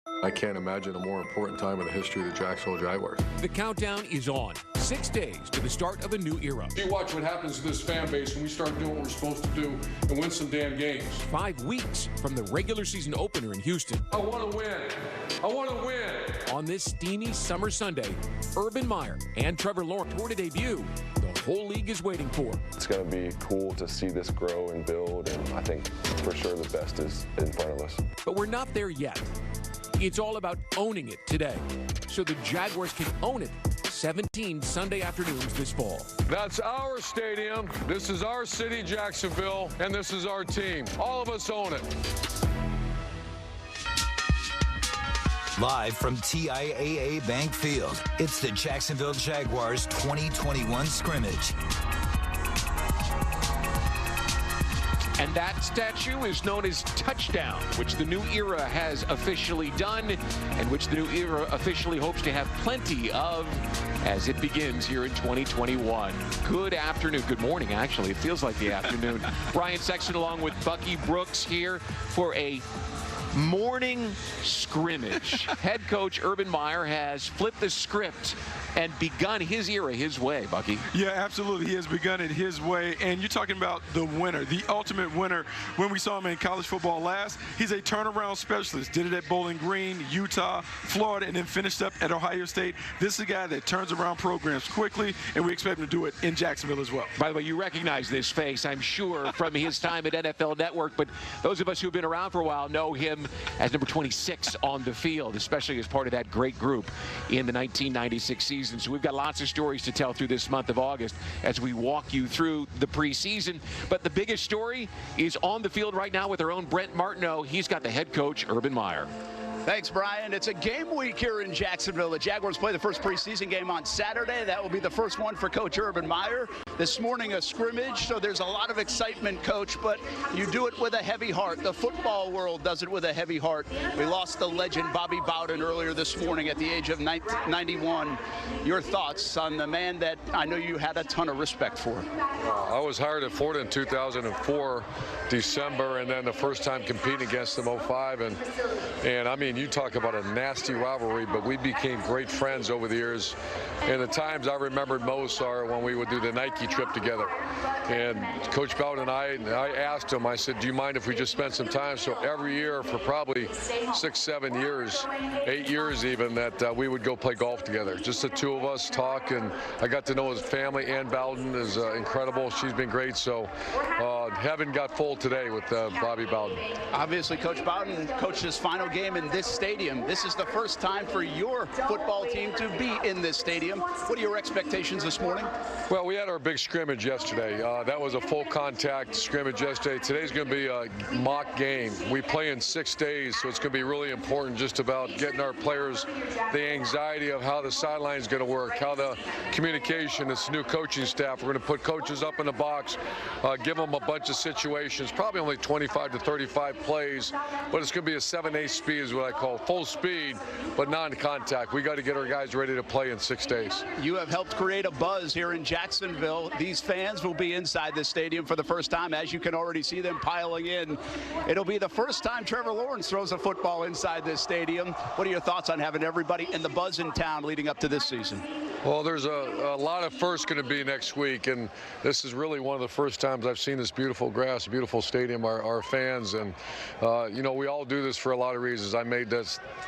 I can't imagine a more important time in the history of the Jacksonville Jaguars. The countdown is on. 6 days to the start of a new era. You watch what happens to this fan base when we start doing what we're supposed to do and win some damn games. 5 weeks from the regular season opener in Houston. I want to win. I want to win. On this steamy summer Sunday, Urban Meyer and Trevor Lawrence tour to debut. The whole league is waiting for. It's going to be cool to see this grow and build, and I think for sure the best is in front of us. But we're not there yet. It's all about owning it today, so the Jaguars can own it 17 Sunday afternoons this fall. That's our stadium. This is our city, Jacksonville, and this is our team. All of us own it. Live from TIAA Bank Field, it's the Jacksonville Jaguars 2021 scrimmage. And that statue is known as Touchdown, which the new era has officially done, and which the new era officially hopes to have plenty of as it begins here in 2021. Good afternoon. Good morning, actually. It feels like the afternoon. Brian Sexton along with Bucky Brooks here for a morning scrimmage. Head coach Urban Meyer has flipped the script and begun his era his way, Bucky. Yeah, absolutely. He has begun it his way. And you're talking about the winner, the ultimate winner. When we saw him in college football last, he's a turnaround specialist. Did it at Bowling Green, Utah, Florida, and then finished up at Ohio State. This is a guy that turns around programs quickly, and we expect him to do it in Jacksonville as well. By the way, you recognize this face, I'm sure, from his time at NFL Network. But those of us who've been around for a while know him as number 26 on the field, especially as part of that great group in the 1996 season. So we've got lots of stories to tell through this month of August as we walk you through the preseason. But the biggest story is on the field right now with our own Brent Martineau. He's got the head coach, Urban Meyer. Thanks, Brian. It's a game week here in Jacksonville. The Jaguars play the first preseason game on Saturday. That will be the first one for Coach Urban Meyer. This morning, a scrimmage, so there's a lot of excitement, Coach, but you do it with a heavy heart. The football world does it with a heavy heart. We lost the legend Bobby Bowden earlier this morning at the age of 91. Your thoughts on the man that I know you had a ton of respect for? I was hired at Florida in 2004, December, and then the first time competing against them 05. And I mean, you talk about a nasty rivalry, but we became great friends over the years. And the times I remembered most are when we would do the Nike trip together. And Coach Bowden and I asked him, I said, do you mind if we just spend some time? So every year for probably 6, 7 years, 8 years even, that we would go play golf together. Just the two of us talk, and I got to know his family. Ann Bowden is incredible. She's been great. So heaven got full today with Bobby Bowden. Obviously, Coach Bowden coached his final game in this stadium. This is the first time for your football team to be in this stadium. What are your expectations this morning? Well, we had our big scrimmage yesterday. That was a full contact scrimmage yesterday. Today's going to be a mock game. We play in 6 days, so it's going to be really important just about getting our players the anxiety of how the sideline is going to work, how the communication, this new coaching staff. We're going to put coaches up in the box, give them a bunch of situations, probably only 25 to 35 plays, but it's going to be a 7/8 speed is what I call full speed, but non-contact. We got to get our guys ready to play in 6 days. You have helped create a buzz here in Jacksonville. These fans will be inside this stadium for the first time, as you can already see them piling in. It'll be the first time Trevor Lawrence throws a football inside this stadium. What are your thoughts on having everybody in the buzz in town leading up to this season? Well, there's a lot of firsts going to be next week, and this is really one of the first times I've seen this beautiful grass, beautiful stadium, our fans, and you know, we all do this for a lot of reasons. I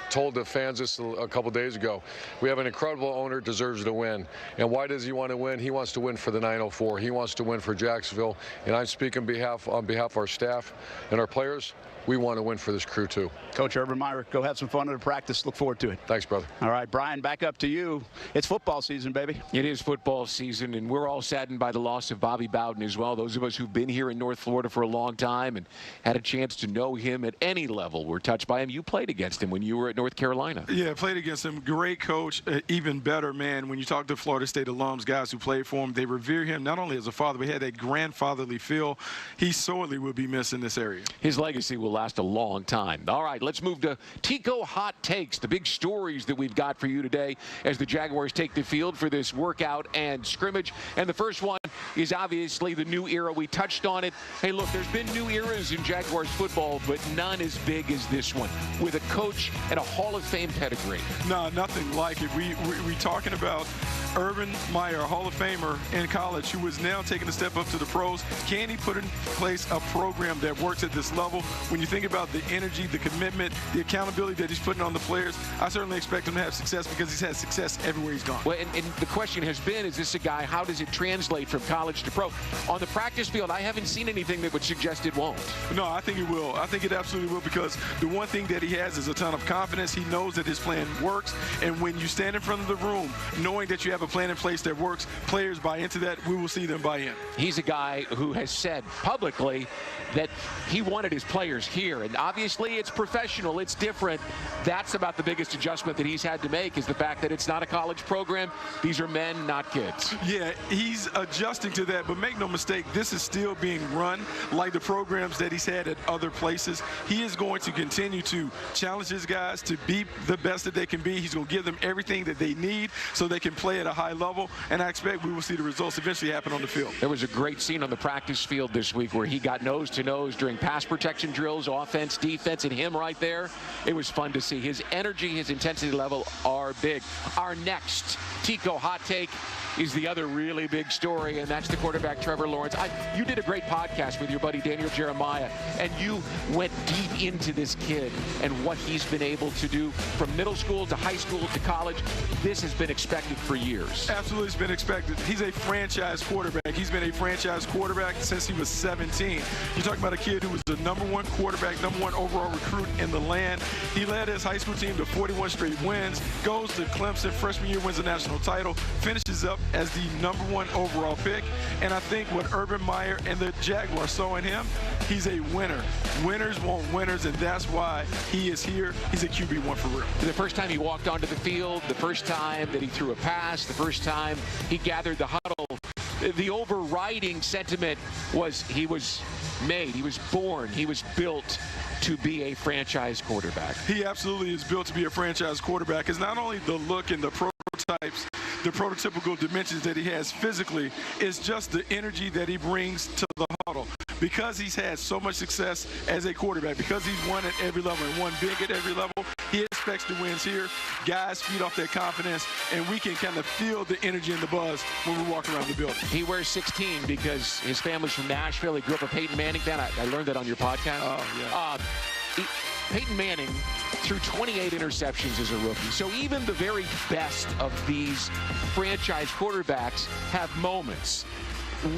told the fans this a couple days ago. We have an incredible owner, deserves to win. And why does he want to win? He wants to win for the 904. He wants to win for Jacksonville, and I'm speaking on behalf of our staff and our players. We want to win for this crew, too. Coach Urban Meyer, go have some fun in the practice. Look forward to it. Thanks, brother. All right, Brian, back up to you. It's football season, baby. It is football season, and we're all saddened by the loss of Bobby Bowden as well. Those of us who've been here in North Florida for a long time and had a chance to know him at any level were touched by him. You played against him when you were at North Carolina. Yeah, played against him. Great coach, even better, man. When you talk to Florida State alums, guys who played for him, they revere him not only as a father, but he had that grandfatherly feel. He sorely will be missed in this area. His legacy will last a long time. All right, let's move to Tico Hot Takes, the big stories that we've got for you today as the Jaguars take the field for this workout and scrimmage. And the first one is obviously the new era. We touched on it. Hey, look, there's been new eras in Jaguars football, but none as big as this one, with a coach and a Hall of Fame pedigree. No, nothing like it. We talking about Urban Meyer, a Hall of Famer in college, who is now taking a step up to the pros. Can he put in place a program that works at this level? When you think about the energy, the commitment, the accountability that he's putting on the players, I certainly expect him to have success because he's had success everywhere he's gone. Well, and the question has been, is this a guy, how does it translate from college to pro? On the practice field, I haven't seen anything that would suggest it won't. No, I think it will. I think it absolutely will, because the one thing that he has is a ton of confidence. He knows that his plan works, and when you stand in front of the room knowing that you have a plan in place that works, players buy into that. We will see them buy in. He's a guy who has said publicly that he wanted his players here, and obviously it's professional, it's different. That's about the biggest adjustment that he's had to make, is the fact that it's not a college program. These are men, not kids. Yeah, he's adjusting to that, but make no mistake, this is still being run like the programs that he's had at other places. He is going to continue to challenge his guys to be the best that they can be. He's going to give them everything that they need so they can play at a high level, and I expect we will see the results eventually happen on the field. There was a great scene on the practice field this week where he got nose-to-nose during pass protection drills, offense, defense, and him right there. It was fun to see. His energy, his intensity level are big. Our next Tico hot take is the other really big story, and that's the quarterback, Trevor Lawrence. You did a great podcast with your buddy Daniel Jeremiah, and you went deep into this kid and what he's been able to do from middle school to high school to college. This has been expected for years. Absolutely, it's been expected. He's a franchise quarterback. He's been a franchise quarterback since he was 17. You're talking about a kid who was the #1 quarterback, #1 overall recruit in the land. He led his high school team to 41 straight wins, goes to Clemson, freshman year wins the national title, finishes up as the #1 overall pick. And I think what Urban Meyer and the Jaguars saw in him, he's a winner. Winners want winners, and that's why he is here. He's a QB1 for real. The first time he walked onto the field, the first time that he threw a pass, the first time he gathered the huddle, the overriding sentiment was he was made, he was born, he was built to be a franchise quarterback. He absolutely is built to be a franchise quarterback. It's not only the look and the prototypes, the prototypical dimensions that he has physically, it's just the energy that he brings to the huddle. Because he's had so much success as a quarterback, because he's won at every level and won big at every level, he expects the wins here. Guys feed off their confidence, and we can kind of feel the energy and the buzz when we walk around the building. He wears 16 because his family's from Nashville. He grew up a Peyton Manning fan. I learned that on your podcast. Oh, yeah. Peyton Manning threw 28 interceptions as a rookie. So even the very best of these franchise quarterbacks have moments.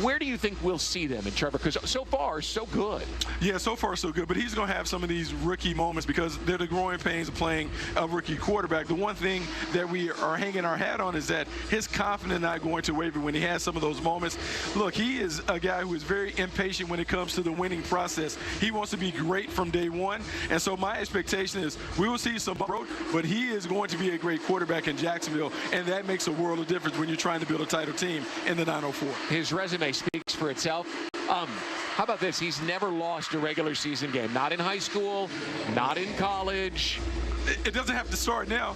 Where do you think we'll see them in Trevor? Because so far, so good. Yeah, so far, so good. But he's going to have some of these rookie moments because they're the growing pains of playing a rookie quarterback. The one thing that we are hanging our hat on is that his confidence not going to waver when he has some of those moments. Look, he is a guy who is very impatient when it comes to the winning process. He wants to be great from day one. And so my expectation is we will see some growth, but he is going to be a great quarterback in Jacksonville, and that makes a world of difference when you're trying to build a title team in the 904. His resume speaks for itself. How about this? He's never lost a regular season game. Not in high school, not in college. It doesn't have to start now.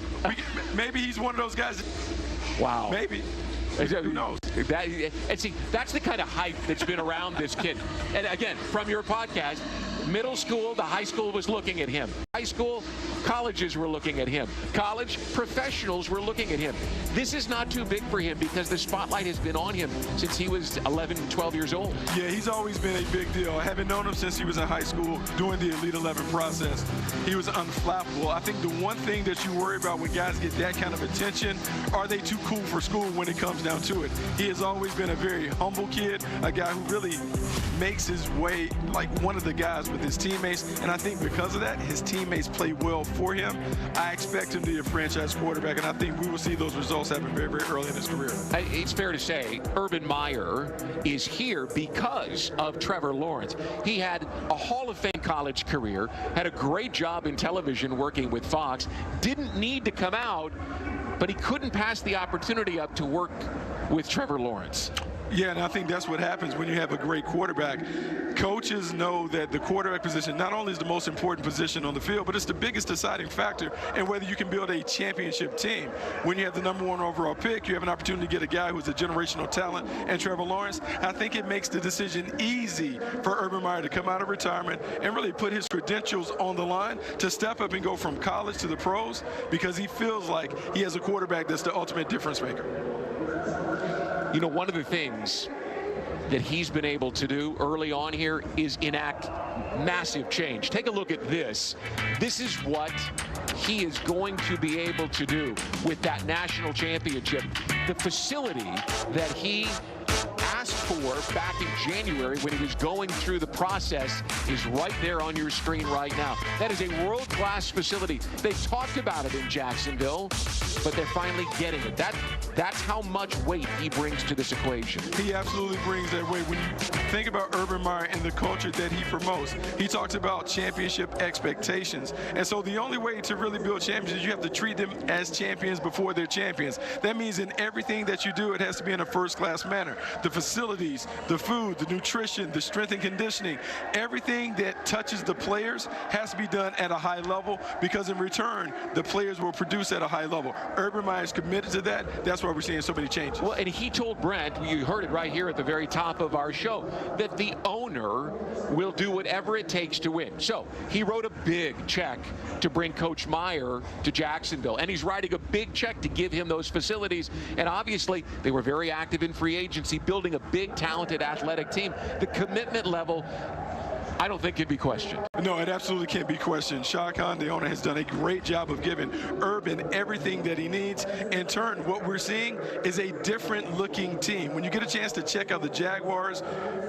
Maybe he's one of those guys. Wow. Maybe. Who knows? And see, that's the kind of hype that's been around this kid. And again, from your podcast, middle school, the high school was looking at him. High school, colleges were looking at him. College, professionals were looking at him. This is not too big for him because the spotlight has been on him since he was 11, 12 years old. Yeah, he's always been a big deal. I haven't known him since he was in high school doing the Elite 11 process. He was unflappable. I think the one thing that you worry about when guys get that kind of attention, are they too cool for school when it comes down to it? He has always been a very humble kid, a guy who really makes his way like one of the guys with his teammates, and I think because of that, his teammates play well for him. I expect him to be a franchise quarterback, and I think we will see those results happen very, very early in his career. It's fair to say Urban Meyer is here because of Trevor Lawrence. He had a Hall of Fame college career, had a great job in television working with Fox, didn't need to come out, but he couldn't pass the opportunity up to work with Trevor Lawrence. Yeah, and I think that's what happens when you have a great quarterback. Coaches know that the quarterback position not only is the most important position on the field, but it's the biggest deciding factor in whether you can build a championship team. When you have the #1 overall pick, you have an opportunity to get a guy who's a generational talent, and Trevor Lawrence. I think it makes the decision easy for Urban Meyer to come out of retirement and really put his credentials on the line to step up and go from college to the pros, because he feels like he has a quarterback that's the ultimate difference maker. You know, one of the things that he's been able to do early on here is enact massive change. Take a look at this. This is what he is going to be able to do with that national championship. The facility that he asked for back in January when he was going through the process is right there on your screen right now. That is a world-class facility. They've talked about it in Jacksonville, but they're finally getting it. That's how much weight he brings to this equation. He absolutely brings that weight. When you think about Urban Meyer and the culture that he promotes, he talks about championship expectations. And so the only way to really build champions is you have to treat them as champions before they're champions. That means in everything that you do, it has to be in a first-class manner. The facilities, the food, the nutrition, the strength and conditioning, everything that touches the players has to be done at a high level, because in return, the players will produce at a high level. Urban Meyer is committed to that. That's why we're seeing so many changes. Well, and he told Brent, you heard it right here at the very top of our show, that the owner will do whatever it takes to win. So he wrote a big check to bring Coach Meyer to Jacksonville, and he's writing a big check to give him those facilities. And obviously, they were very active in free agency, building a big, talented, athletic team. The commitment level, I don't think can be questioned. No, it absolutely can't be questioned. Shah Khan, the owner, has done a great job of giving Urban everything that he needs. In turn, what we're seeing is a different looking team. When you get a chance to check out the Jaguars,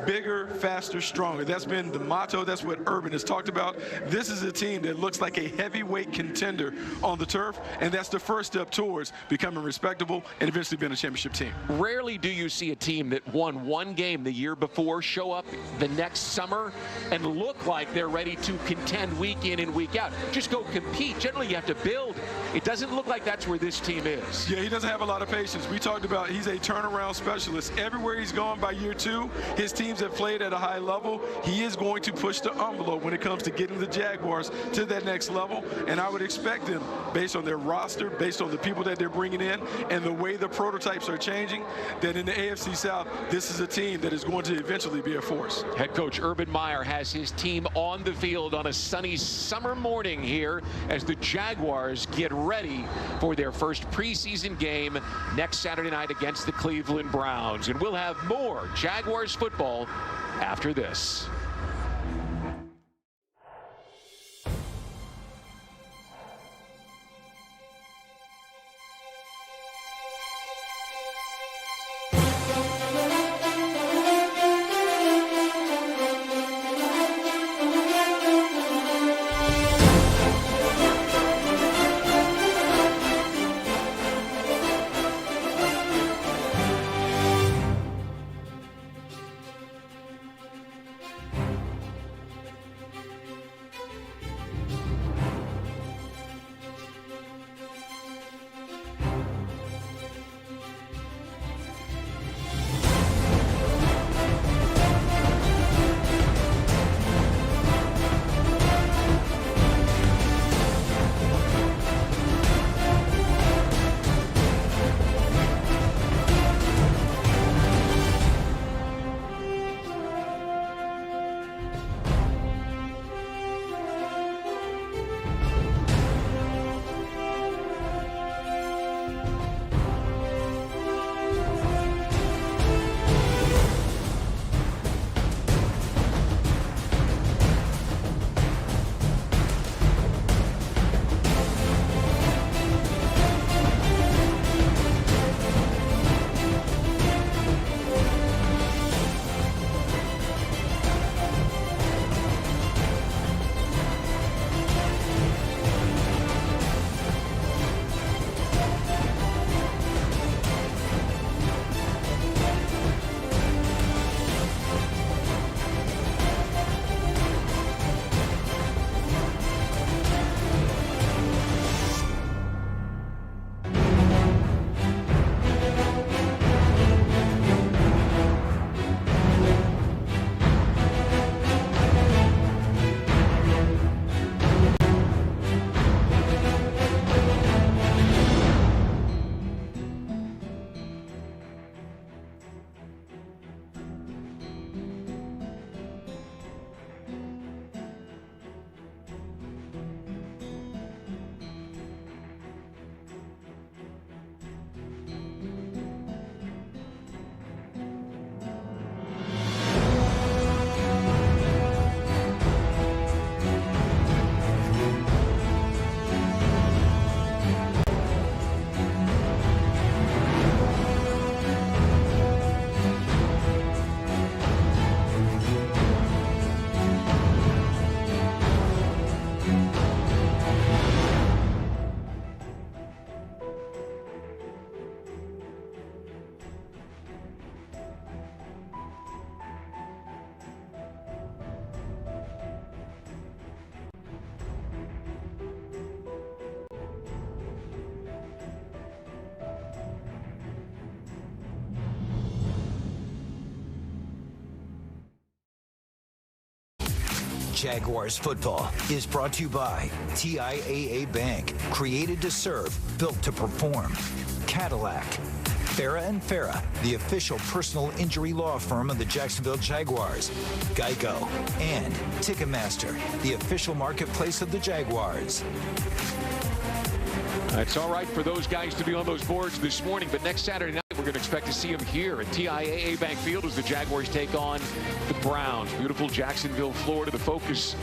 bigger, faster, stronger. That's been the motto. That's what Urban has talked about. This is a team that looks like a heavyweight contender on the turf, and that's the first step towards becoming respectable and eventually being a championship team. Rarely do you see a team that won one game the year before show up the next summer and look like they're ready to contend week in and week out. Just go compete. Generally, you have to build. It doesn't look like that's where this team is. Yeah, he doesn't have a lot of patience. We talked about he's a turnaround specialist. Everywhere he's gone by year 2, his teams have played at a high level. He is going to push the envelope when it comes to getting the Jaguars to that next level. And I would expect them, based on their roster, based on the people that they're bringing in, and the way the prototypes are changing, that in the AFC South, this is a team that is going to eventually be a force. Head coach Urban Meyer has his team on the field on a sunny summer morning here as the Jaguars get ready for their first preseason game next Saturday night against the Cleveland Browns. And we'll have more Jaguars football after this. Jaguars football is brought to you by TIAA Bank. Created to serve, built to perform. Cadillac. Farah and Farah, the official personal injury law firm of the Jacksonville Jaguars. Geico. And Ticketmaster, the official marketplace of the Jaguars. It's all right for those guys to be on those boards this morning, but next Saturday night we're going to expect to see them here at TIAA Bank Field as the Jaguars take on the Browns. Beautiful Jacksonville, Florida. The focus,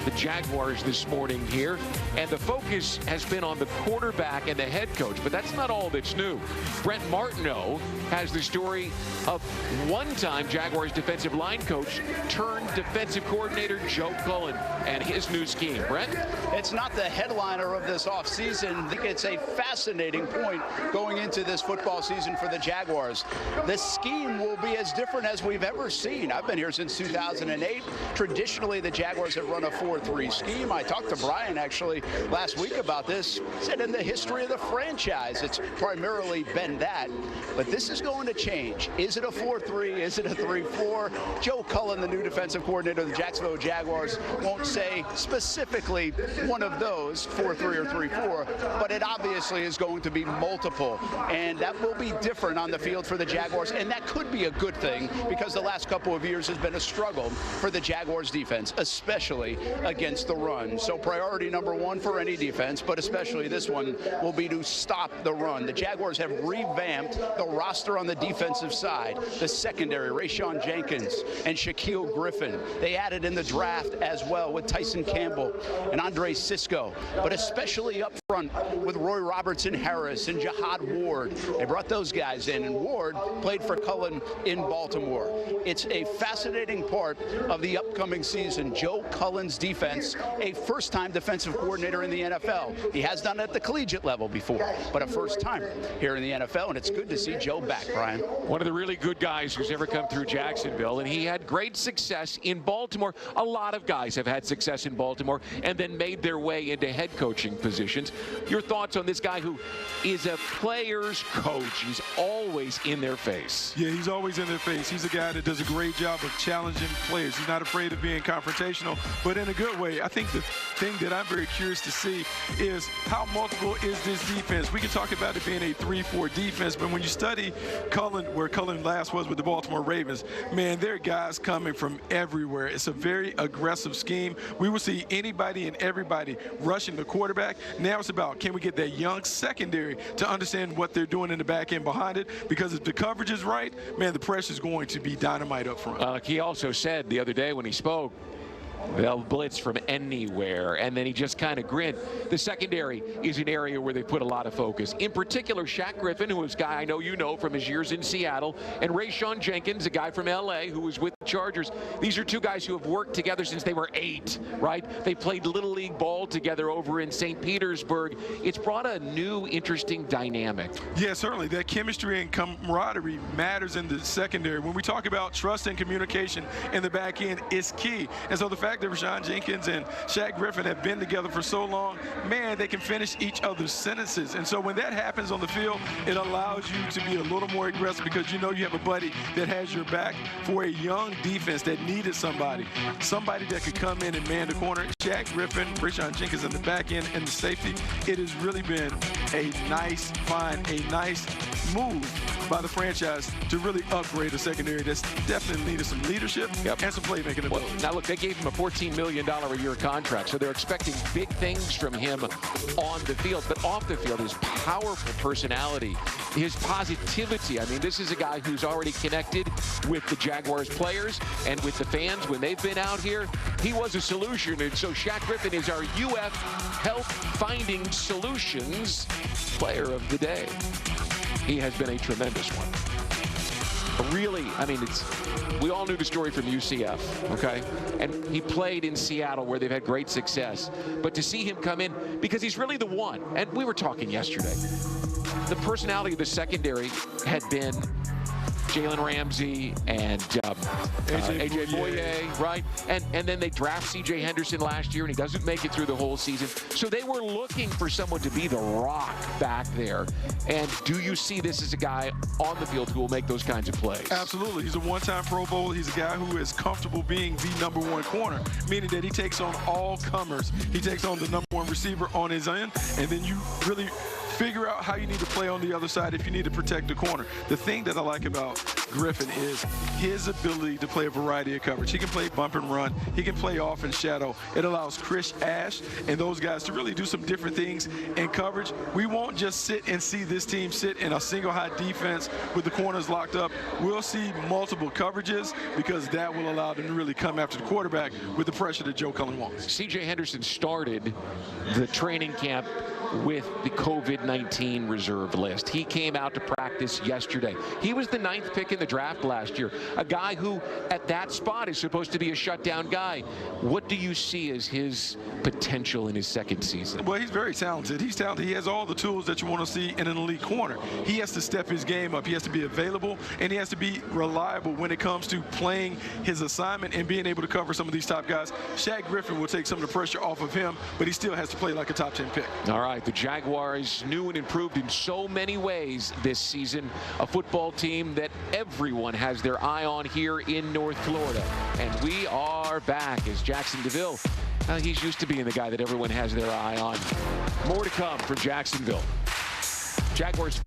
the Jaguars this morning here, and the focus has been on the quarterback and the head coach, but that's not all that's new. Brent Martineau has the story of one-time Jaguars defensive line coach turned defensive coordinator Joe Cullen and his new scheme. Brent? It's not the headliner of this offseason. I think it's a fascinating point going into this football season for the Jaguars. The scheme will be as different as we've ever seen. I've been here since 2008. Traditionally, the Jaguars have run a 4-3 scheme. I talked to Brian actually last week about this. He said in the history of the franchise, it's primarily been that. But this is going to change. Is it a 4-3? Is it a 3-4? Joe Cullen, the new defensive coordinator of the Jacksonville Jaguars, won't say specifically one of those, 4-3 or 3-4, but it obviously is going to be multiple. And that will be different on the field for the Jaguars. And that could be a good thing because the last couple of years has been a struggle for the Jaguars defense, especially against the run. So priority number one for any defense, but especially this one, will be to stop the run. The Jaguars have revamped the roster on the defensive side. The secondary, Rayshawn Jenkins and Shaquille Griffin. They added in the draft as well with Tyson Campbell and Andre Sisco, but especially up front with Roy Robertson Harris and Jihad Ward. They brought those guys in, and Ward played for Cullen in Baltimore. It's a fascinating part of the upcoming season. Joe Cullen's defense, a first-time defensive coordinator in the NFL. He has done it at the collegiate level before, but a first-timer here in the NFL, and it's good to see Joe back, Brian. One of the really good guys who's ever come through Jacksonville, and he had great success in Baltimore. A lot of guys have had success in Baltimore and then made their way into head coaching positions. Your thoughts on this guy who is a player's coach? He's always in their face. Yeah, he's always in their face. He's a guy that does a great job of challenging players. He's not afraid of being confrontational, but in a good way. I think the thing that I'm very curious to see is how multiple is this defense. We can talk about it being a 3-4 defense, but when you study Cullen, where Cullen last was with the Baltimore Ravens, man, there are guys coming from everywhere. It's a very aggressive scheme. We will see anybody and everybody rushing the quarterback. Now it's about, can we get that young secondary to understand what they're doing in the back end behind it? Because if the coverage is right, man, the pressure is going to be dynamite up front. He also said the other day when he spoke, they'll blitz from anywhere, and then he just kind of grinned. The secondary is an area where they put a lot of focus. In particular, Shaq Griffin, who is a guy I know you know from his years in Seattle, and Rayshawn Jenkins, a guy from L.A. who was with the Chargers. These are two guys who have worked together since they were 8, right? They played Little League ball together over in St. Petersburg. It's brought a new, interesting dynamic. Yeah, certainly. That chemistry and camaraderie matters in the secondary. When we talk about trust and communication in the back end, it's key. And so the fact that Rayshawn Jenkins and Shaq Griffin have been together for so long, man, they can finish each other's sentences. And so when that happens on the field, it allows you to be a little more aggressive because you know you have a buddy that has your back. For a young defense that needed somebody that could come in and man the corner, Shaq Griffin, Rayshawn Jenkins in the back end and the safety, it has really been a nice find, a nice move by the franchise to really upgrade a secondary that's definitely needed some leadership and some playmaking ability. Well, now look, they gave him a $14 million a year contract, so they're expecting big things from him on the field, but off the field, his powerful personality, his positivity. I mean, this is a guy who's already connected with the Jaguars players and with the fans when they've been out here. He was a solution, and so Shaq Griffin is our UF Health Finding Solutions Player of the Day. He has been a tremendous one. Really, I mean, we all knew the story from UCF, okay? And he played in Seattle where they've had great success. But to see him come in, because he's really the one, and we were talking yesterday, the personality of the secondary had been Jalen Ramsey and AJ Boye, right? And then they draft C.J. Henderson last year, and he doesn't make it through the whole season. So they were looking for someone to be the rock back there. And do you see this as a guy on the field who will make those kinds of plays? Absolutely. He's a one-time Pro Bowl. He's a guy who is comfortable being the number one corner, meaning that he takes on all comers. He takes on the number one receiver on his end, and then you really figure out how you need to play on the other side if you need to protect the corner. The thing that I like about Griffin is his ability to play a variety of coverage. He can play bump and run. He can play off and shadow. It allows Chris Ash and those guys to really do some different things in coverage. We won't just sit and see this team sit in a single high defense with the corners locked up. We'll see multiple coverages because that will allow them to really come after the quarterback with the pressure that Joe Cullen wants. C.J. Henderson started the training camp with the COVID-19 reserve list. He came out to practice yesterday. He was the 9th pick in the draft last year, a guy who at that spot is supposed to be a shutdown guy. What do you see as his potential in his second season? Well, he's very talented. He's talented. He has all the tools that you want to see in an elite corner. He has to step his game up. He has to be available, and he has to be reliable when it comes to playing his assignment and being able to cover some of these top guys. Shaq Griffin will take some of the pressure off of him, but he still has to play like a top 10 pick. All right, the Jaguars new and improved in so many ways this season. A football team that everyone has their eye on here in North Florida. And we are back as Jacksonville. He's used to being the guy that everyone has their eye on. More to come from Jacksonville. Jaguars.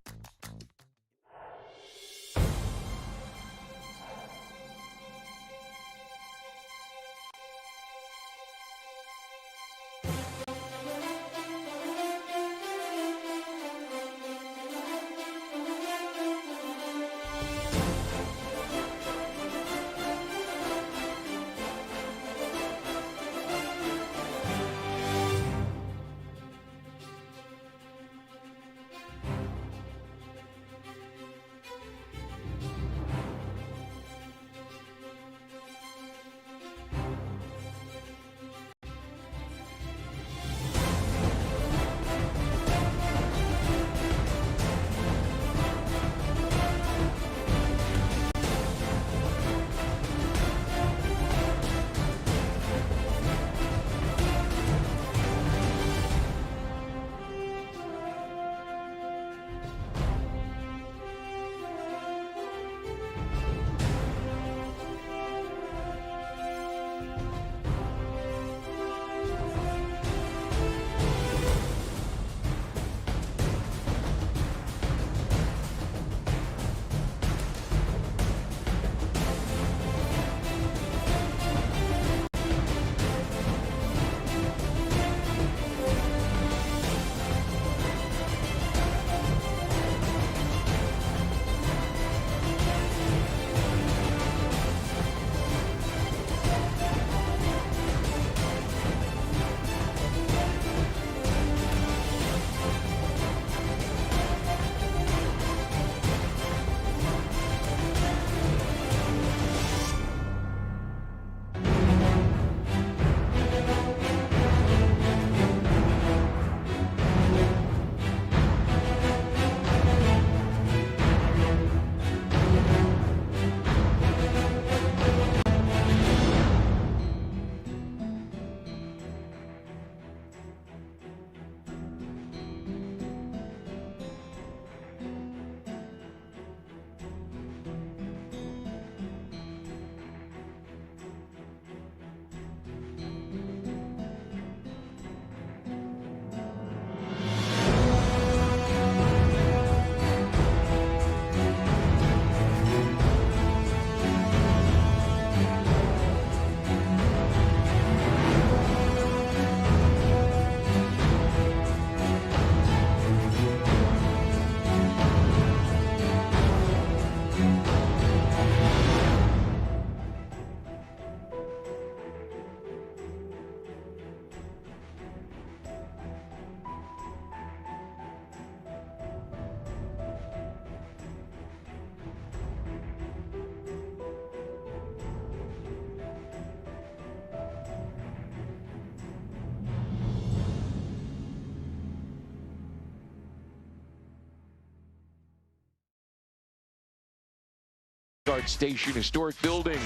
Guard Station, historic building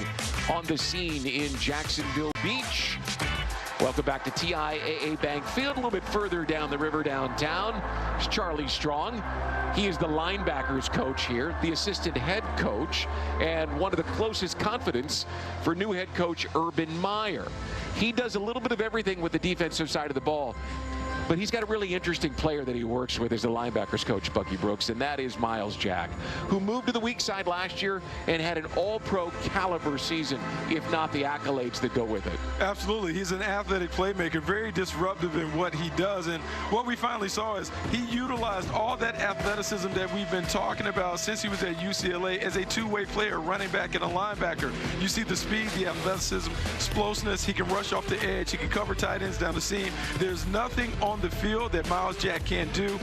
on the scene in Jacksonville Beach. Welcome back to TIAA Bank Field, a little bit further down the river downtown. It's Charlie Strong. He is the linebackers coach here, the assistant head coach, and one of the closest confidants for new head coach Urban Meyer. He does a little bit of everything with the defensive side of the ball, but he's got a really interesting player that he works with as the linebackers coach, Bucky Brooks, and that is Myles Jack, who moved to the weak side last year and had an all-pro caliber season, if not the accolades that go with it. Absolutely. He's an athletic playmaker, very disruptive in what he does. And what we finally saw is he utilized all that athleticism that we've been talking about since he was at UCLA as a two-way player, running back and a linebacker. You see the speed, the athleticism, explosiveness. He can rush off the edge. He can cover tight ends down the seam. There's nothing on the field that Myles Jack can't do.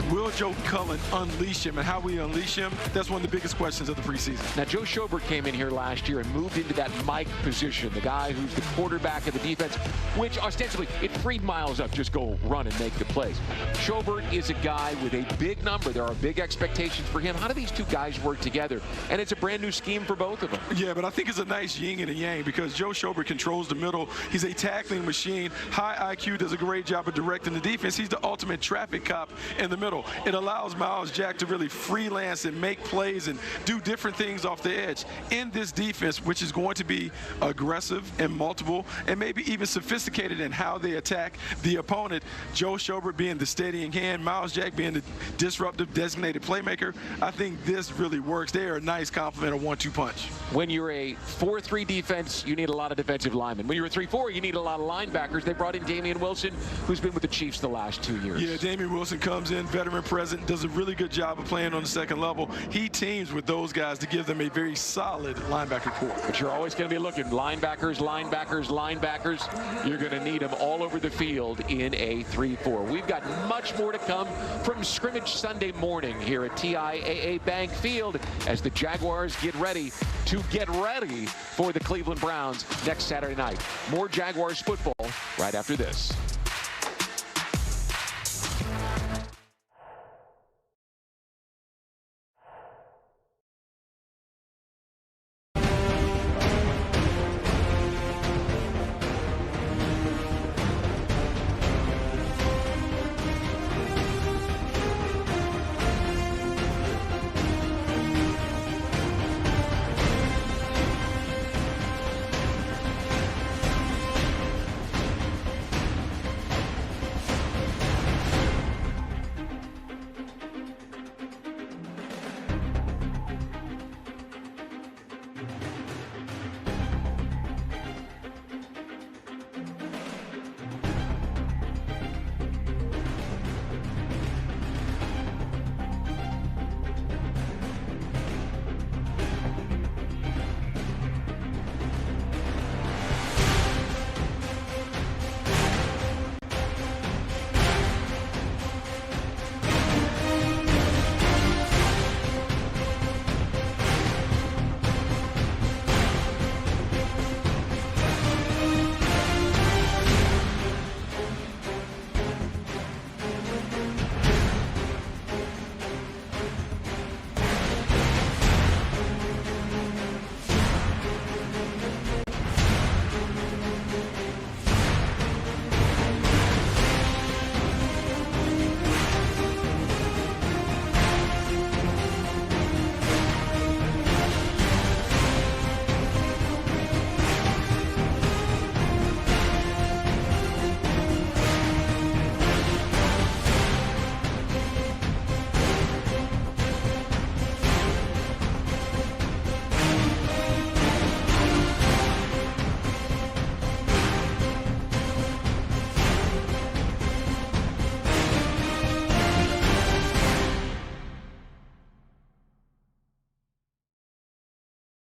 Will Joe Cullen unleash him, and how we unleash him, that's one of the biggest questions of the preseason. Now, Joe Schobert came in here last year and moved into that Mike position, the guy who's the quarterback of the defense, which ostensibly it freed Myles up, just go run and make the plays. Schobert is a guy with a big number. There are big expectations for him. How do these two guys work together? And it's a brand new scheme for both of them. Yeah, but I think it's a nice yin and a yang because Joe Schobert controls the middle. He's a tackling machine. High IQ, does a great job of directing the defense. He's the ultimate traffic cop in the middle. It allows Myles Jack to really freelance and make plays and do different things off the edge in this defense, which is going to be aggressive and multiple and maybe even sophisticated in how they attack the opponent. Joe Schobert being the steadying hand, Myles Jack being the disruptive designated playmaker. I think this really works. They are a nice complement, a 1-2 punch. When you're a 4-3 defense, you need a lot of defensive linemen. When you're a 3-4, you need a lot of linebackers. They brought in Damian Wilson, who's been with the Chiefs the last 2 years. Yeah, Damian Wilson comes in, veteran present, does a really good job of playing on the second level. He teams with those guys to give them a very solid linebacker core. But you're always going to be looking linebackers, linebackers, linebackers. You're going to need them all over the field in a 3-4. We've got much more to come from Scrimmage Sunday morning here at TIAA Bank Field as the Jaguars get ready for the Cleveland Browns next Saturday night. More Jaguars football right after this.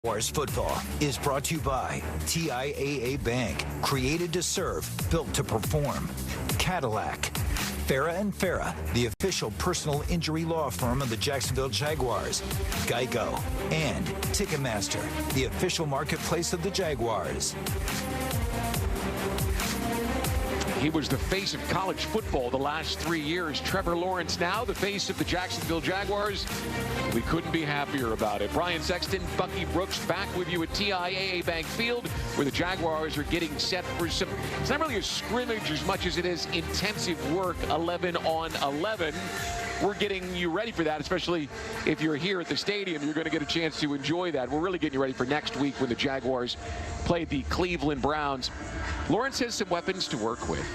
Jaguars football is brought to you by TIAA Bank, created to serve, built to perform. Cadillac. Farah and Farah, the official personal injury law firm of the Jacksonville Jaguars. Geico. And Ticketmaster, the official marketplace of the Jaguars. He was the face of college football the last 3 years. Trevor Lawrence now the face of the Jacksonville Jaguars. We couldn't be happier about it. Brian Sexton, Bucky Brooks back with you at TIAA Bank Field, where the Jaguars are getting set for some, it's not really a scrimmage as much as it is intensive work, 11 on 11. We're getting you ready for that, especially if you're here at the stadium. You're going to get a chance to enjoy that. We're really getting you ready for next week when the Jaguars play the Cleveland Browns. Lawrence has some weapons to work with.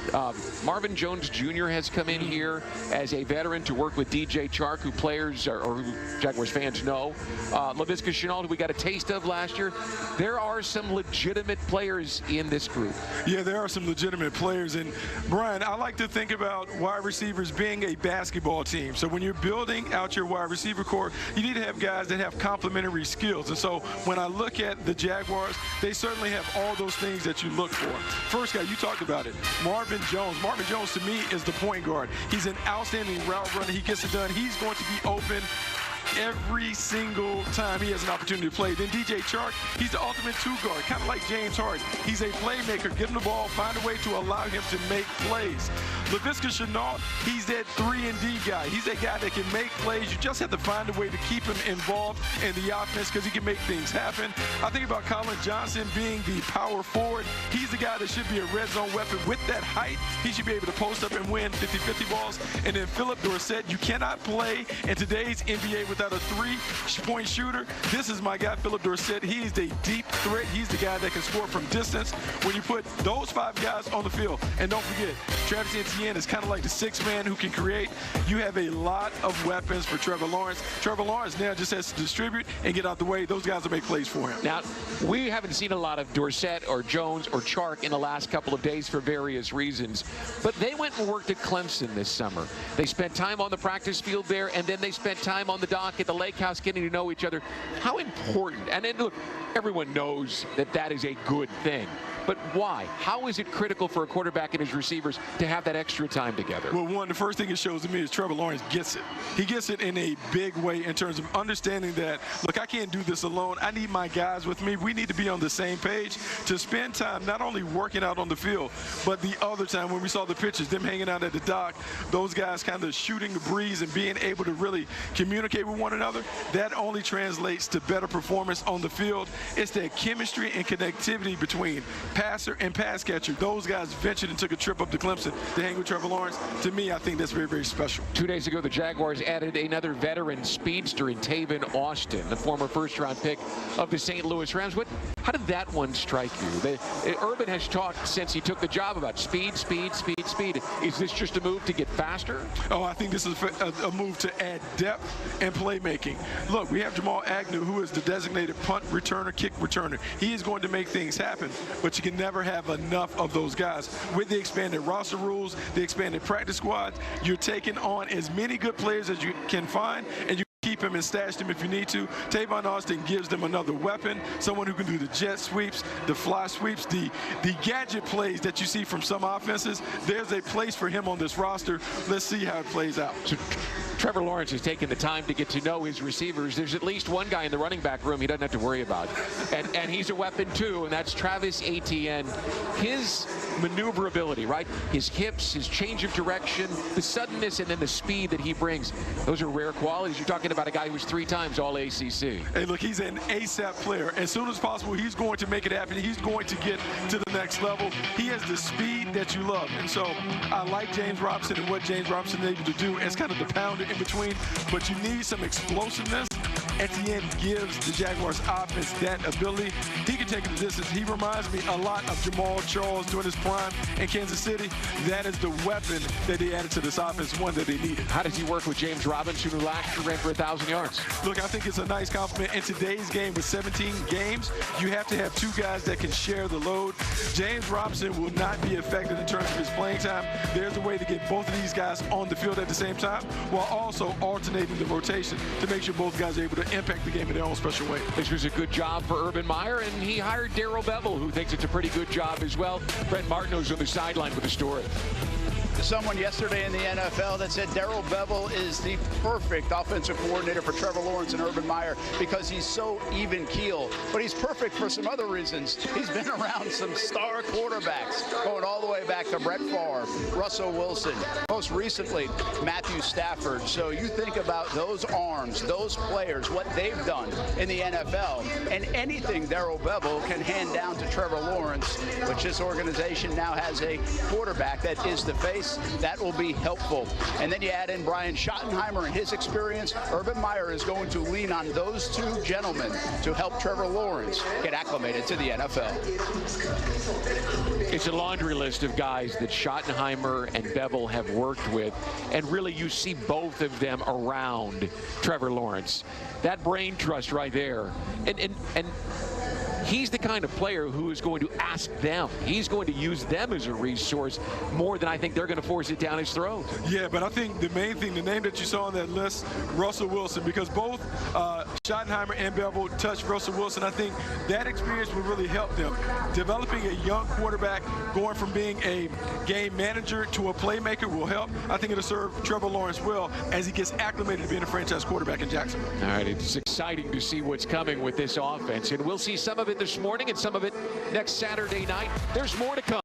Marvin Jones Jr. has come in here as a veteran to work with DJ Chark, who players or who Jaguars fans know. Laviska Shenault, who we got a taste of last year. There are some legitimate players in this group. Yeah, there are some legitimate players. And, Brian, I like to think about wide receivers being a basketball team. So when you're building out your wide receiver core, you need to have guys that have complementary skills. And so when I look at the Jaguars, they certainly have all those things that you look for. First guy, you talked about it, Marvin Jones. Marvin Jones, to me, is the point guard. He's an outstanding route runner. He gets it done. He's going to be open every single time he has an opportunity to play. Then DJ Chark, he's the ultimate two guard, kind of like James Harden. He's a playmaker. Give him the ball, find a way to allow him to make plays. Laviska Shenault, he's that 3-and-D guy. He's that guy that can make plays. You just have to find a way to keep him involved in the offense because he can make things happen. I think about Colin Johnson being the power forward. He's the guy that should be a red zone weapon. With that height, he should be able to post up and win 50-50 balls. And then Philip Dorsett, you cannot play in today's NBA without a three-point shooter. This is my guy, Philip Dorsett. He is the deep threat. He's the guy that can score from distance. When you put those 5 guys on the field, and don't forget, Travis Etienne is kind of like the 6th man who can create. You have a lot of weapons for Trevor Lawrence. Trevor Lawrence now just has to distribute and get out the way. Those guys will make plays for him. Now, we haven't seen a lot of Dorsett or Jones or Chark in the last couple of days for various reasons, but they went and worked at Clemson this summer. They spent time on the practice field there, and then they spent time on the dock at the lake house getting to know each other. How important, and then look, everyone knows that that is a good thing. But why? How is it critical for a quarterback and his receivers to have that extra time together? Well, one, the first thing it shows to me is Trevor Lawrence gets it. He gets it in a big way in terms of understanding that, look, I can't do this alone. I need my guys with me. We need to be on the same page to spend time not only working out on the field, but the other time when we saw the pictures, them hanging out at the dock, those guys kind of shooting the breeze and being able to really communicate with one another, that only translates to better performance on the field. It's that chemistry and connectivity between passer and pass catcher. Those guys ventured and took a trip up to Clemson to hang with Trevor Lawrence. To me, I think that's very, very special. 2 days ago, the Jaguars added another veteran speedster in Tavon Austin, the former first-round pick of the St. Louis Rams. How did that one strike you? Urban has talked since he took the job about speed, speed, speed, speed. Is this just a move to get faster? Oh, I think this is a move to add depth and playmaking. Look, we have Jamal Agnew, who is the designated punt returner, kick returner. He is going to make things happen, but you can never have enough of those guys. With the expanded roster rules, the expanded practice squad, you're taking on as many good players as you can find, and you keep him and stash him if you need to. Tavon Austin gives them another weapon, someone who can do the jet sweeps, the fly sweeps, the gadget plays that you see from some offenses. There's a place for him on this roster. Let's see how it plays out. So, Trevor Lawrence has taken the time to get to know his receivers. There's at least one guy in the running back room he doesn't have to worry about. And he's a weapon too, and that's Travis Etienne. His maneuverability, right? His hips, his change of direction, the suddenness, and then the speed that he brings. Those are rare qualities. You're talking about a guy who was 3 times All-ACC. Hey, look, he's an ASAP player. As soon as possible, he's going to make it happen. He's going to get to the next level. He has the speed that you love. And so I like James Robinson and what James Robinson is able to do as kind of the pounder in between. But you need some explosiveness. Etienne gives the Jaguars offense that ability. He can take it the distance. He reminds me a lot of Jamal Charles during his prime in Kansas City. That is the weapon that they added to this offense, one that they needed. How does he work with James Robinson, who last year ran for 1,000 yards? Look, I think it's a nice compliment. In today's game with 17 games, you have to have 2 guys that can share the load. James Robinson will not be affected in terms of his playing time. There's a way to get both of these guys on the field at the same time while also alternating the rotation to make sure both guys are able to impact the game in their own special way. This was a good job for Urban Meyer, and he hired Darrell Bevel, who thinks it's a pretty good job as well. Brent Martineau's on the sideline with the story. to someone yesterday in the NFL that said Darrell Bevell is the perfect offensive coordinator for Trevor Lawrence and Urban Meyer because he's so even keel. But he's perfect for some other reasons. He's been around some star quarterbacks, going all the way back to Brett Favre, Russell Wilson, most recently Matthew Stafford. So you think about those arms, those players, what they've done in the NFL, and anything Darrell Bevell can hand down to Trevor Lawrence, which this organization now has a quarterback that is the face, that will be helpful. And then you add in Brian Schottenheimer and his experience. Urban Meyer is going to lean on those two gentlemen to help Trevor Lawrence get acclimated to the NFL. It's a laundry list of guys that Schottenheimer and Bevell have worked with, and really you see both of them around Trevor Lawrence. That brain trust right there. And he's the kind of player who is going to ask them. He's going to use them as a resource more than I think they're going to force it down his throat. Yeah, but I think the main thing, the name that you saw on that list, Russell Wilson, because both Schottenheimer and Bevell touched Russell Wilson. I think that experience will really help them. Developing a young quarterback, going from being a game manager to a playmaker will help. I think it'll serve Trevor Lawrence well as he gets acclimated to being a franchise quarterback in Jacksonville. All right, it's exciting to see what's coming with this offense, and we'll see some of it this morning and some of it next Saturday night. There's more to come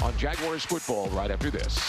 on Jaguars football right after this.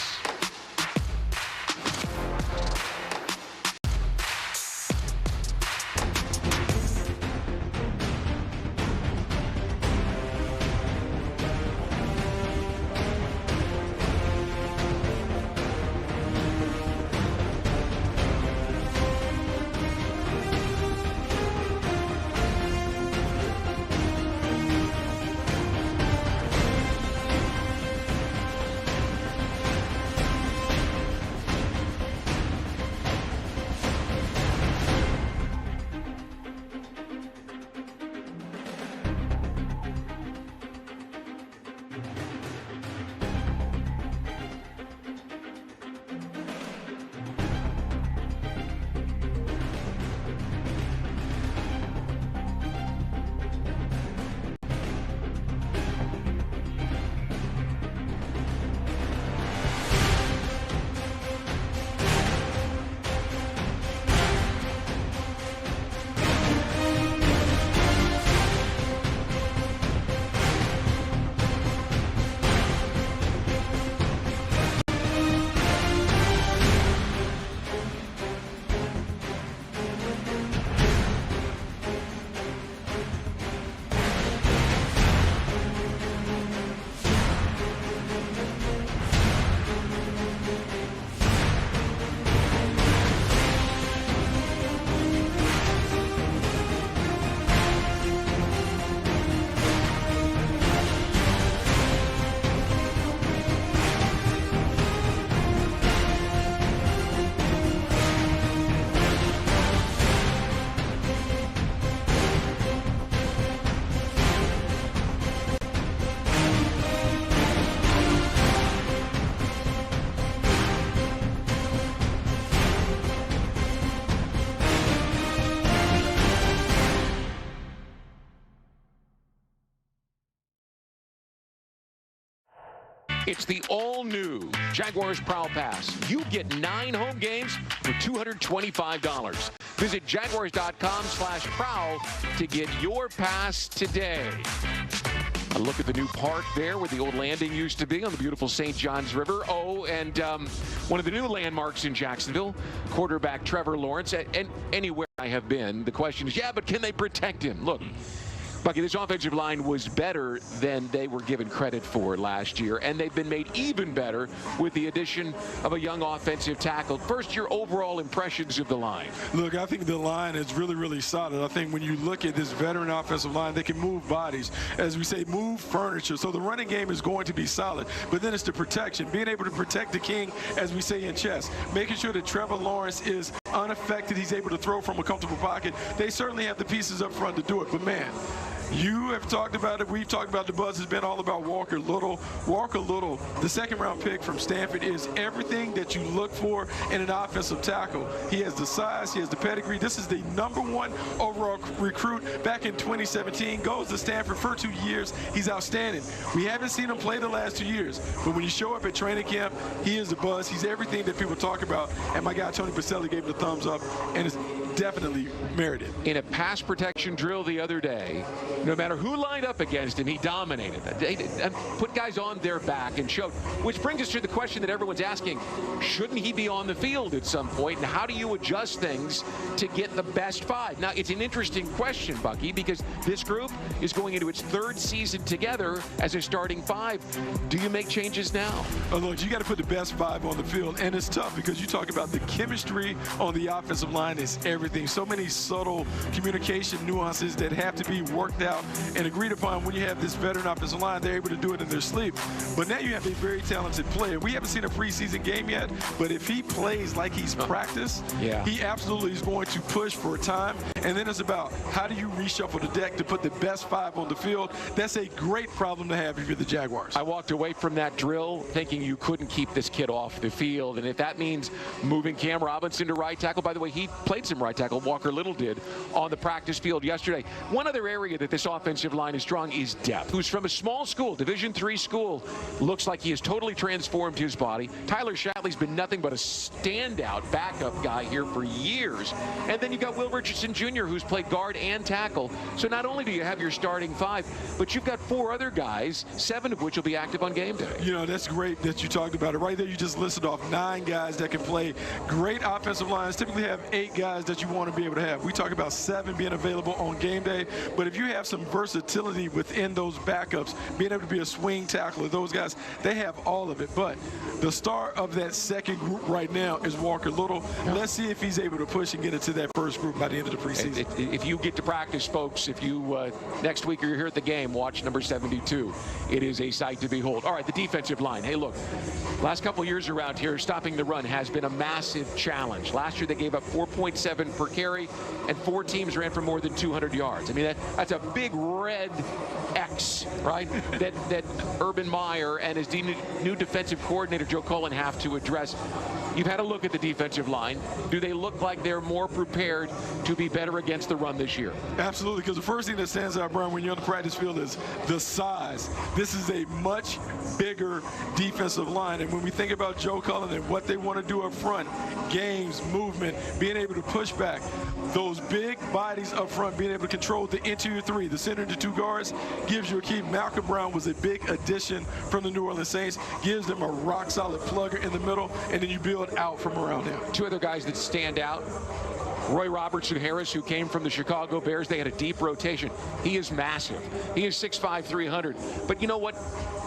It's the all-new Jaguars Prowl Pass. You get 9 home games for $225. Visit Jaguars.com/prowl to get your pass today. A look at the new park there where the old landing used to be on the beautiful St. Johns River. Oh, and one of the new landmarks in Jacksonville, quarterback Trevor Lawrence. And anywhere I have been, the question is, yeah, but can they protect him? Look, Bucky, this offensive line was better than they were given credit for last year, and they've been made even better with the addition of a young offensive tackle. First, your overall impressions of the line. Look, I think the line is really, really solid. I think when you look at this veteran offensive line, they can move bodies. As we say, move furniture. So the running game is going to be solid, but then it's the protection. Being able to protect the king, as we say in chess. Making sure that Trevor Lawrence is unaffected. He's able to throw from a comfortable pocket. They certainly have the pieces up front to do it, but man, You have talked about it. We've talked about the buzz has been all about Walker Little. Walker Little, the second-round pick from Stanford, is everything that you look for in an offensive tackle. He has the size. He has the pedigree. This is the #1 overall recruit back in 2017. Goes to Stanford for 2 years. He's outstanding. We haven't seen him play the last 2 years, but when you show up at training camp, he is the buzz. He's everything that people talk about. And my guy Tony Pacelli gave him the thumbs up, and it's definitely merited. In a pass protection drill the other day, no matter who lined up against him, he dominated. Put guys on their back and showed. Which brings us to the question that everyone's asking: shouldn't he be on the field at some point? And how do you adjust things to get the best 5? Now, it's an interesting question, Bucky, because this group is going into its 3rd season together as a starting 5. Do you make changes now? Oh, look, you got to put the best 5 on the field, and it's tough because you talk about the chemistry on the offensive line is everything. So many subtle communication nuances that have to be worked out and agreed upon. When you have this veteran offensive line, they're able to do it in their sleep. But now you have a very talented player. We haven't seen a preseason game yet, but if he plays like he's practiced, he absolutely is going to push for time. And then it's about how do you reshuffle the deck to put the best 5 on the field. That's a great problem to have if you're the Jaguars. I walked away from that drill thinking you couldn't keep this kid off the field. And if that means moving Cam Robinson to right tackle, by the way, he played some right tackle, Walker Little did, on the practice field yesterday. One other area that this offensive line is strong is depth. Who's from a small school, Division III school, looks like he has totally transformed his body. Tyler Shatley's been nothing but a standout backup guy here for years. And then you got Will Richardson Jr., who's played guard and tackle. So not only do you have your starting 5, but you've got 4 other guys, 7 of which will be active on game day. You know, that's great that you talked about it. Right there, you just listed off 9 guys that can play. Great offensive lines typically have 8 guys that you want to be able to have. We talk about 7 being available on game day, but if you have some versatility within those backups, being able to be a swing tackler, those guys, they have all of it. But the star of that second group right now is Walker Little. Let's see if he's able to push and get into that first group by the end of the preseason. If you get to practice, folks, if you next week or you're here at the game, watch number 72. It is a sight to behold. All right, the defensive line. Hey, look, last couple years around here, stopping the run has been a massive challenge. Last year, they gave up 4.7 per carry, and 4 teams ran for more than 200 yards. I mean, that's a big red X, right, that Urban Meyer and his new defensive coordinator, Joe Cullen, have to address. You've had a look at the defensive line. Do they look like they're more prepared to be better against the run this year? Absolutely, because the first thing that stands out, Brian, when you're on the practice field is the size. This is a much bigger defensive line, and when we think about Joe Cullen and what they want to do up front, games, movement, being able to push back, those big bodies up front, being able to control the interior 3, the center and the 2 guards, gives you a key. Malcolm Brown was a big addition from the New Orleans Saints, gives them a rock-solid plugger in the middle, and then you build out from around him. 2 other guys that stand out: Roy Robertson Harris, who came from the Chicago Bears. They had a deep rotation. He is massive. He is 6'5", 300. But you know what?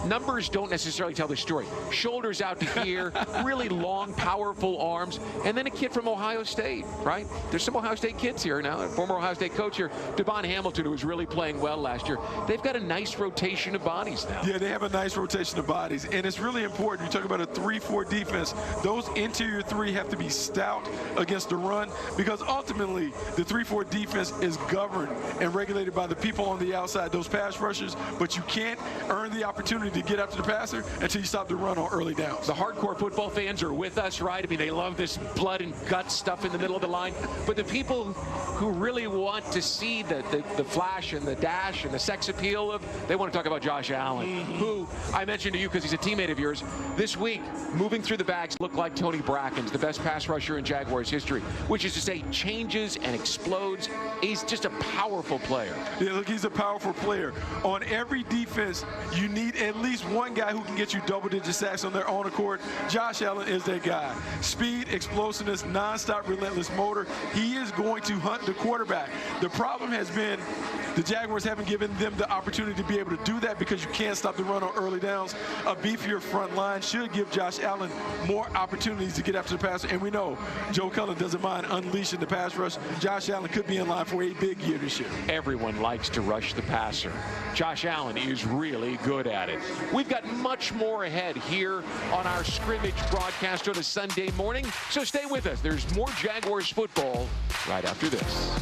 Numbers don't necessarily tell the story. Shoulders out to here, really long, powerful arms, and then a kid from Ohio State, right? There's some Ohio State kids here now. A former Ohio State coach here, Devon Hamilton, who was really playing well last year. They've got a nice rotation of bodies now. Yeah, they have a nice rotation of bodies, and it's really important. You talk about a 3-4 defense. Those interior 3 have to be stout against the run, because ultimately the 3-4 defense is governed and regulated by the people on the outside, those pass rushers, but you can't earn the opportunity to get after the passer until you stop the run on early downs. The hardcore football fans are with us, right? I mean, they love this blood and guts stuff in the middle of the line. But the people who really want to see the flash and the dash and the sex appeal of, they want to talk about Josh Allen, who I mentioned to you because he's a teammate of yours. This week, moving through the bags looked like Tony Bracken's, the best pass rusher in Jaguars history, which is to say changes and explodes. He's just a powerful player. Yeah, look, he's a powerful player. On every defense, you need at least one guy who can get you double-digit sacks on their own accord. Josh Allen is that guy. Speed, explosiveness, nonstop, relentless motor. He is going to hunt the quarterback. The problem has been the Jaguars haven't given them the opportunity to be able to do that because you can't stop the run on early downs. A beefier front line should give Josh Allen more opportunities to get after the passer, and we know Joe Cullen doesn't mind unleashing the pass rush. Josh Allen could be in line for a big year this year. Everyone likes to rush the passer. Josh Allen is really good at it. We've got much more ahead here on our scrimmage broadcast on a Sunday morning, so stay with us. There's more Jaguars football right after this.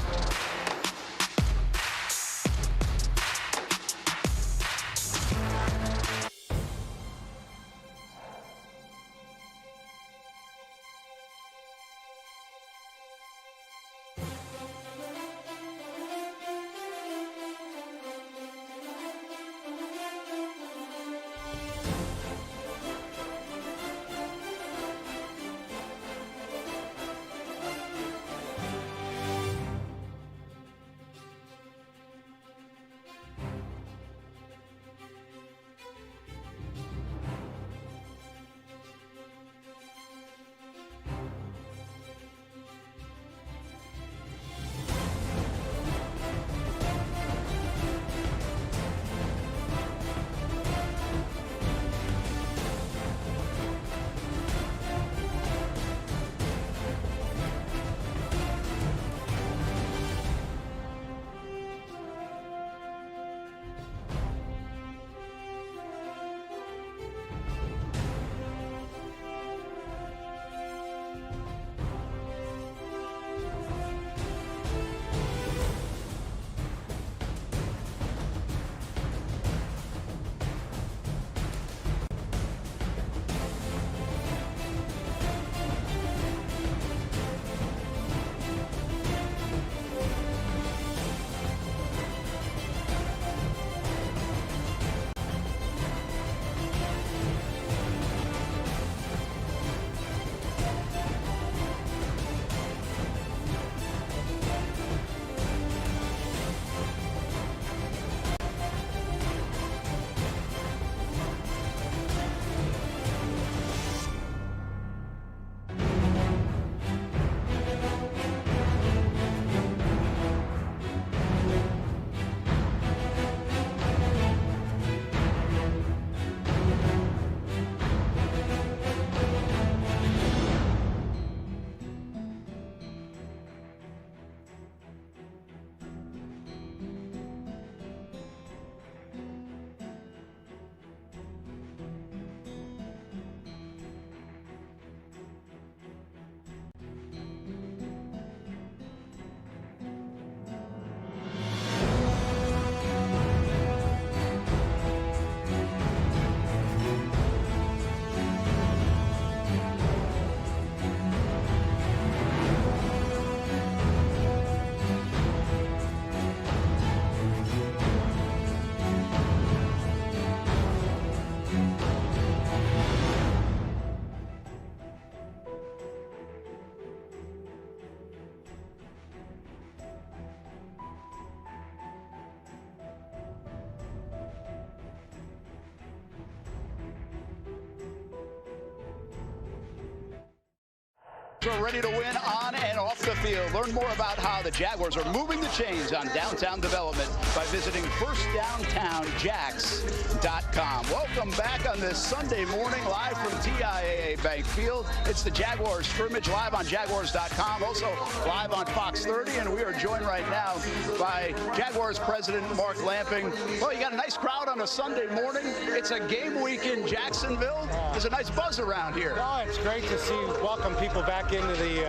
are ready to win on and off the field. Learn more about how the Jaguars are moving the chains on downtown development by visiting firstdowntownjacks.com. Welcome back on this Sunday morning, live from TIAA Bank Field. It's the Jaguars scrimmage live on Jaguars.com, also live on Fox 30, and we are joined right now by Jaguars President Mark Lamping. Well, you got a nice crowd on a Sunday morning. It's a game week in Jacksonville. There's a nice buzz around here. Oh, it's great to see welcome people back into the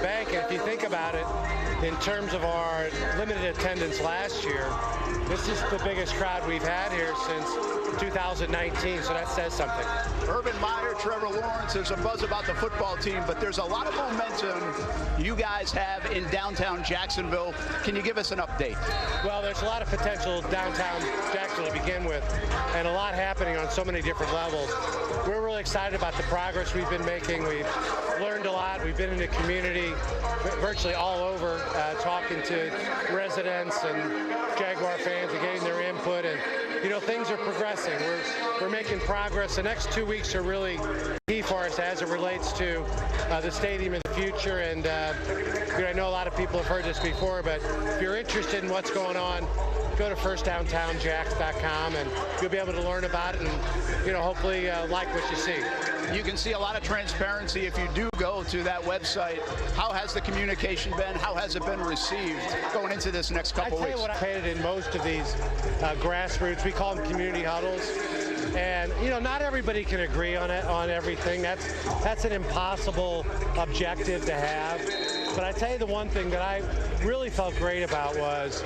bank. And if you think about it, in terms of our limited attendance last year, this is the biggest crowd we've had here since 2019, so that says something. Urban Meyer, Trevor Lawrence, there's a buzz about the football team, but there's a lot of momentum you guys have in downtown Jacksonville. Can you give us an update? Well, there's a lot of potential downtown Jacksonville to begin with, and a lot happening on so many different levels. We're really excited about the progress we've been making. We've learned a lot. We've been in the community virtually all over, talking to residents and Jaguar fans and getting their input, and things are progressing. We're making progress. The next 2 weeks are really key for us as it relates to the stadium in the future. And I know a lot of people have heard this before, but if you're interested in what's going on, go to firstdowntownjacks.com and you'll be able to learn about it and hopefully like what you see. You can see a lot of transparency if you do go to that website. How has the communication been? How has it been received going into this next couple weeks? I tell you what, I painted in most of these grassroots. We call them community huddles. And not everybody can agree on everything. That's an impossible objective to have. But I tell you the one thing that I really felt great about was,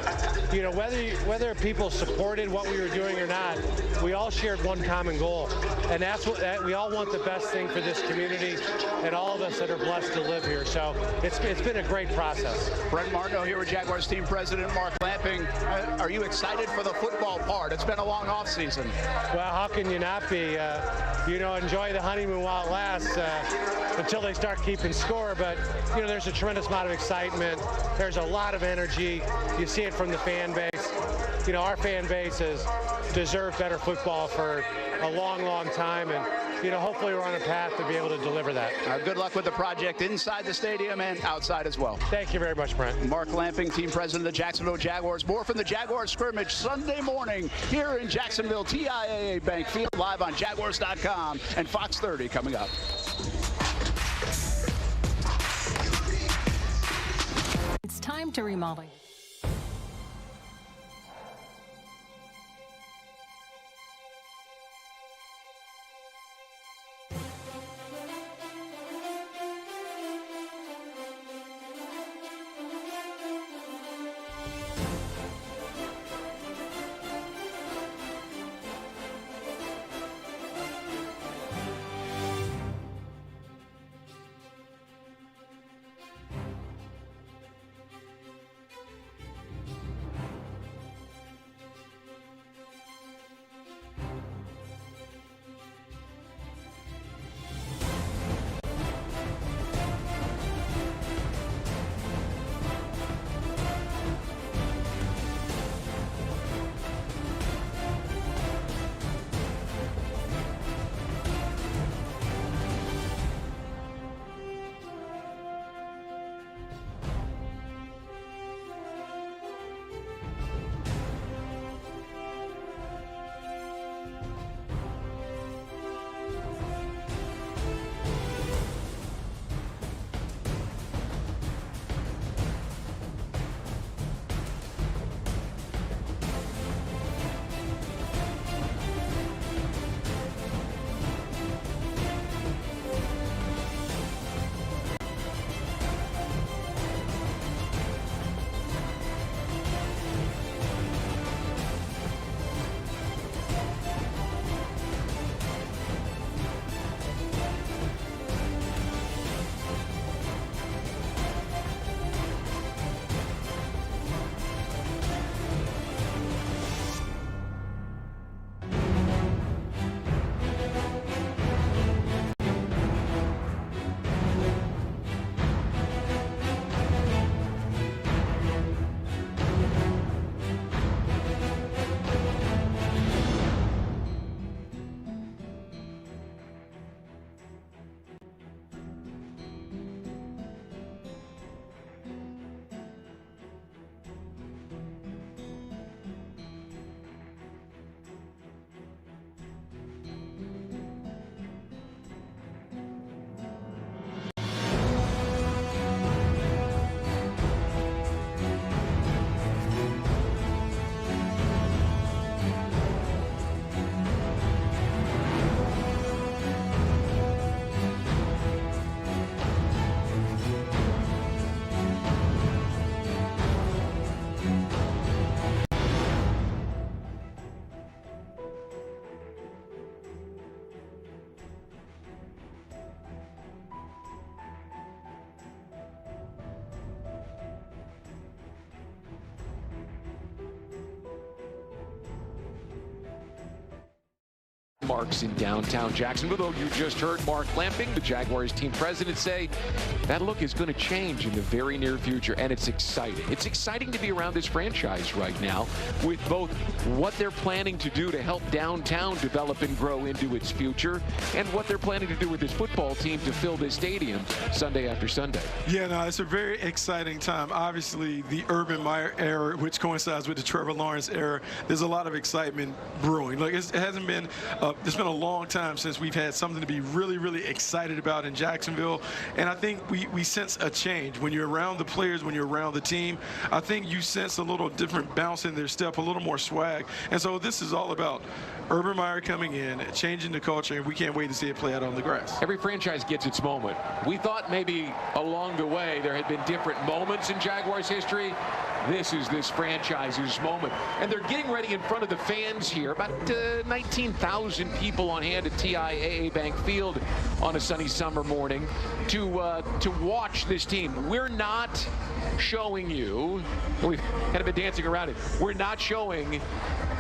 whether people supported what we were doing or not, we all shared one common goal, and that's what we all want the best thing for this community and all of us that are blessed to live here. So it's been a great process. Brett Martineau here with Jaguars team president Mark Lamping. Are you excited for the football part? It's been a long off season. Well, how can you not be? Enjoy the honeymoon while it lasts until they start keeping score. But there's a tremendous amount of excitement. There's a lot of energy. You see it from the fan base. Our fan base has deserved better football for a long, long time, and hopefully we're on a path to be able to deliver that. Good luck with the project inside the stadium and outside as well. Thank you very much, Brent. Mark Lamping, team president of the Jacksonville Jaguars. More from the Jaguars scrimmage Sunday morning here in Jacksonville, TIAA Bank Field, live on Jaguars.com and Fox 30 coming up. It's time to remodel. parks in downtown Jacksonville. Though you just heard Mark Lamping, the Jaguars team president, say that look is going to change in the very near future, and it's exciting. It's exciting to be around this franchise right now with both what they're planning to do to help downtown develop and grow into its future and what they're planning to do with this football team to fill this stadium Sunday after Sunday. Yeah, no, it's a very exciting time. Obviously, the Urban Meyer era, which coincides with the Trevor Lawrence era, there's a lot of excitement brewing. Like it hasn't been, it's been a long time since we've had something to be really, really excited about in Jacksonville. And I think we sense a change. When you're around the players, when you're around the team, I think you sense a little different bounce in their step, a little more swag. And so this is all about Urban Meyer coming in, changing the culture, and we can't wait to see it play out on the grass. Every franchise gets its moment. We thought maybe along the way there had been different moments in Jaguars history. This is this franchise's moment. And they're getting ready in front of the fans here. About 19,000 people on hand at TIAA Bank Field on a sunny summer morning to watch this team. We're not showing you, we've kind of been dancing around it, we're not showing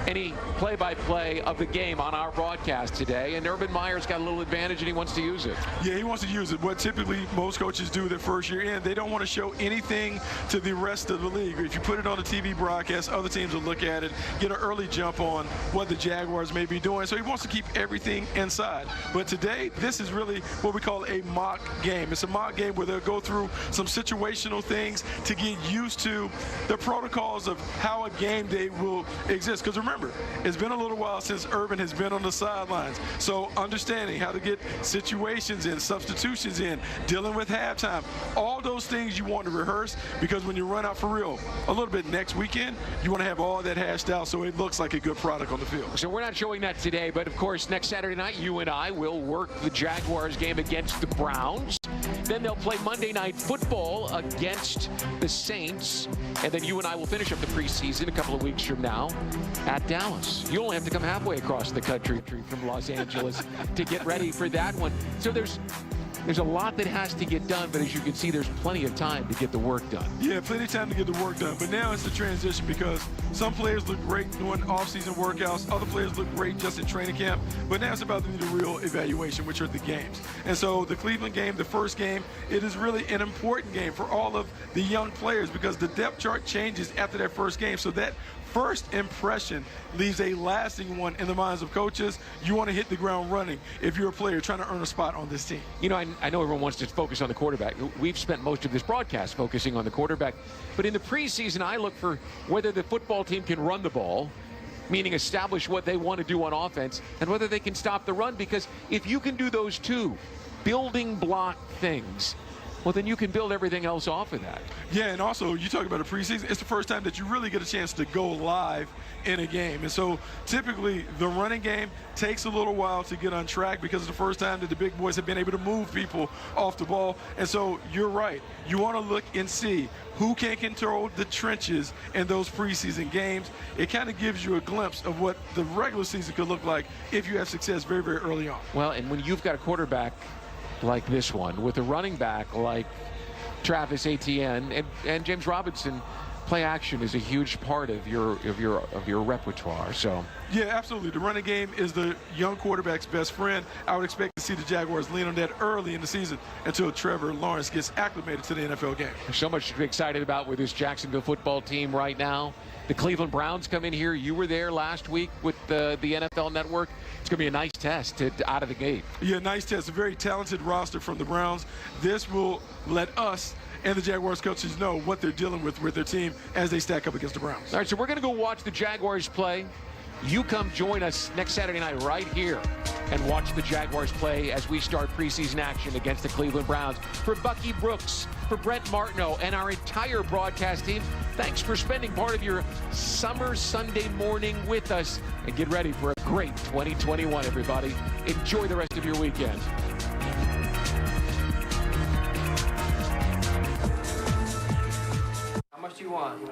any play-by-play of the game on our broadcast today, and Urban Meyer's got a little advantage and he wants to use it. Yeah, he wants to use it. What typically most coaches do their first year in, they don't want to show anything to the rest of the league. If you put it on a TV broadcast, other teams will look at it, get an early jump on what the Jaguars may be doing. So he wants to keep everything inside. But today, this is really what we call a mock game. It's a mock game where they'll go through some situational things to get used to the protocols of how a game day will exist. Because remember, it's been a little while since Urban has been on the sidelines. So understanding how to get situations in, substitutions in, dealing with halftime, all those things you want to rehearse, because when you run out for real a little bit next weekend, you want to have all that hashed out so it looks like a good product on the field. So we're not showing that today, but of course next Saturday night you and I will work the Jaguars game against the Browns. Then they'll play Monday Night Football against the Saints. And then you and I will finish up the preseason a couple of weeks from now at Dallas. You only have to come halfway across the country from Los Angeles to get ready for that one. So there's a lot that has to get done, but as you can see, there's plenty of time to get the work done. Yeah, plenty of time to get the work done. But now it's the transition, because some players look great doing off-season workouts. Other players look great just in training camp. But now it's about the real evaluation, which are the games. And so the Cleveland game, the first game, it is really an important game for all of the young players, because the depth chart changes after that first game. So that first impression leaves a lasting one in the minds of coaches. You want to hit the ground running if you're a player trying to earn a spot on this team. You know, I know everyone wants to focus on the quarterback. We've spent most of this broadcast focusing on the quarterback. But in the preseason, I look for whether the football team can run the ball, meaning establish what they want to do on offense, and whether they can stop the run. Because if you can do those two building block things, well, then you can build everything else off of that. Yeah, and also, you talk about a preseason, it's the first time that you really get a chance to go live in a game. And so typically the running game takes a little while to get on track, because it's the first time that the big boys have been able to move people off the ball. And so you're right. You want to look and see who can control the trenches in those preseason games. It kind of gives you a glimpse of what the regular season could look like if you have success very, very early on. Well, and when you've got a quarterback like this one, with a running back like Travis Etienne and James Robinson, play action is a huge part of your repertoire. So yeah, absolutely. The running game is the young quarterback's best friend. I would expect to see the Jaguars lean on that early in the season until Trevor Lawrence gets acclimated to the NFL game. There's so much to be excited about with this Jacksonville football team right now. The Cleveland Browns come in here. You were there last week with the NFL Network. It's going to be a nice test out of the gate. Yeah, nice test. A very talented roster from the Browns. This will let us and the Jaguars coaches know what they're dealing with their team as they stack up against the Browns. All right, so we're going to go watch the Jaguars play. You come join us next Saturday night right here and watch the Jaguars play as we start preseason action against the Cleveland Browns. For Bucky Brooks, for Brent Martineau, and our entire broadcast team, thanks for spending part of your summer Sunday morning with us. And get ready for a great 2021, everybody. Enjoy the rest of your weekend. How much do you want?